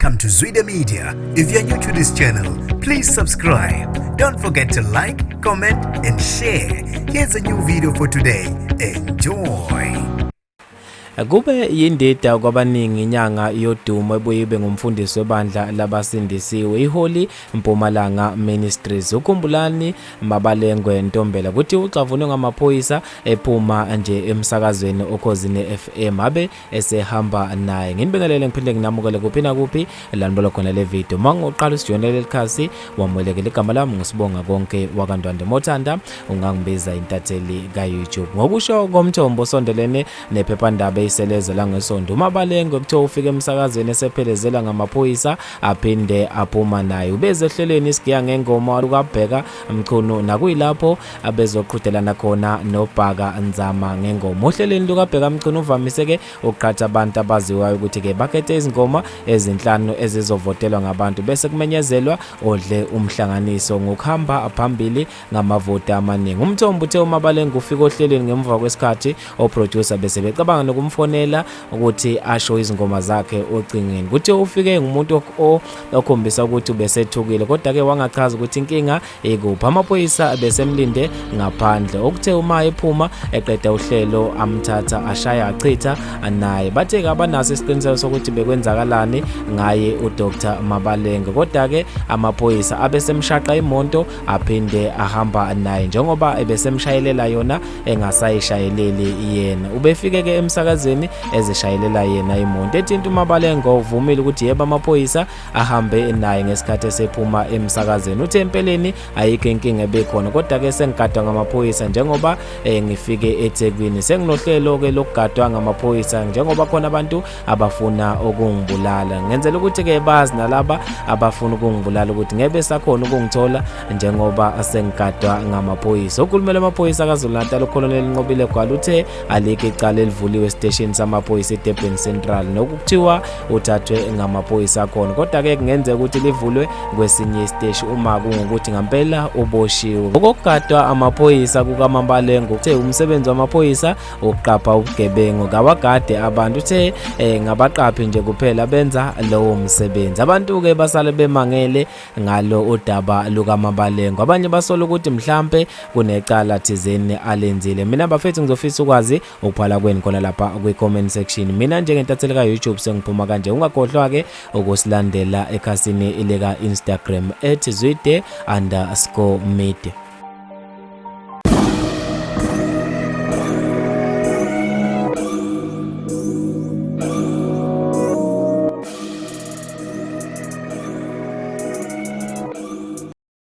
Welcome to Zwida Media. If you're new to this channel, please subscribe. Don't forget to like, comment and share. Here's a new video for today. Enjoy. Kube yindida kwabaningi inyanga yodumo ebuye ibe ngumfundisi webandla labasindisiwe iHoly Mpumalanga Ministries. Ukhumbulani Mabalengwe Ntombela ukuthi uxavunwe ngamaphoyisa ephuma nje emsakazweni okhozini FM abe esehamba naye. Nginibingelele ngiphinde nginamukele kuphi na kuphi lanibona khona le video. Mangoqala usijonele likhasi wamwelekele igama lami ngosibonga konke wakandwande Mothanda ungangibiza intatheli ka-YouTube. Ngokusho komthombo sondelene nephephandaba iseleza la ngesonto uMabalengwe kuthiwa ufike emsakazweni esephelezela ngamaphoyisa aphinde aphuma naye. Ubezehlelweni isigiya ngengoma ukabheka mchunu nakuyilapho abezoqhudelana khona noBhaka Nzama ngengoma. Ohlelweni lukabheka mchunu uvamise ke ukuqhatha abantu abaziwayo ukuthi ke bakhethe izingoma ezinhlanu ezizovotelwa ngabantu bese kumenyezelwa odle umhlanganiso ngokuhamba phambili ngamavoti amaningi. Umthombo uthe uMabalengwe ufika ohlelweni ngemva kwesikhathi oproducer bese becabanga nokumfonela ukuthi asho izingoma zakhe ocingweni. Kuthi ufike ngumuntu okhombisa ukuthi ubesethukile kodwa ke wangachaza ukuthi inkinga ekuphi. Amaphoyisa besemlinde ngaphandle okuthe uma ephuma eqeda uhlelo amthatha ashaya achitha naye. Bathe abanaso isiqiniseko sokuthi bekwenzakalani ngaye uDr Mabalengwe kodwa ke amaphoyisa abesemshaqa imoto aphinde ahamba naye njengoba ebesemshayelela yona engasayishayeleli yena. Ubefike ke emsakazweni ezishayelela yena imoto ethinta uMabalengwe uvumile ukuthi yebo amaphoyisa ahambe naye ngesikhathi esephuma emsakazweni. Uthe empeleni ayikho inkinga ebekhona kodwa ke sengigadwa ngamaphoyisa njengoba ngifike eThekwini. Senginohlelo ke lokugadwa ngamaphoyisa njengoba khona abantu abafuna ukungibulala. Ngenzela ukuthi ke bazi nalaba abafuna ukungibulala ukuthi ngebe sakhona ukungithola njengoba sengigadwa ngamaphoyisa. Ukhulumela amaphoyisa kaZulu-Natal uColonel Nqobile Gwala uthe alike icala elivuliwe station samaphoyisa eDurban Central nokuthiwa uthathwe ngamaphoyisa khona kodwa ke kungenzeka ukuthi livulwe kwesinye isiteshi uma kungukuthi ngempela uboshiwe. Ukugadwa amaphoyisa kukaMabalengwe uthe umsebenzi wamaphoyisa ukuqapha ubugebengu kawagade abantu uthe ngabaqaphi nje kuphela benza lowo msebenzi. Abantu ke basale bemangele ngalo udaba lukaMabalengwe. Abanye basola ukuthi mhlambe kunecala thizeni alenzile. Mina bafethu ngizofisa ukwazi ukuphala kweni khona lapha kwi-comment section. Mina njengentatheli ka-YouTube sengiphuma kanje. Ungakhohlwa ke ukusilandela ekhasini leka Instagram @zwide_media.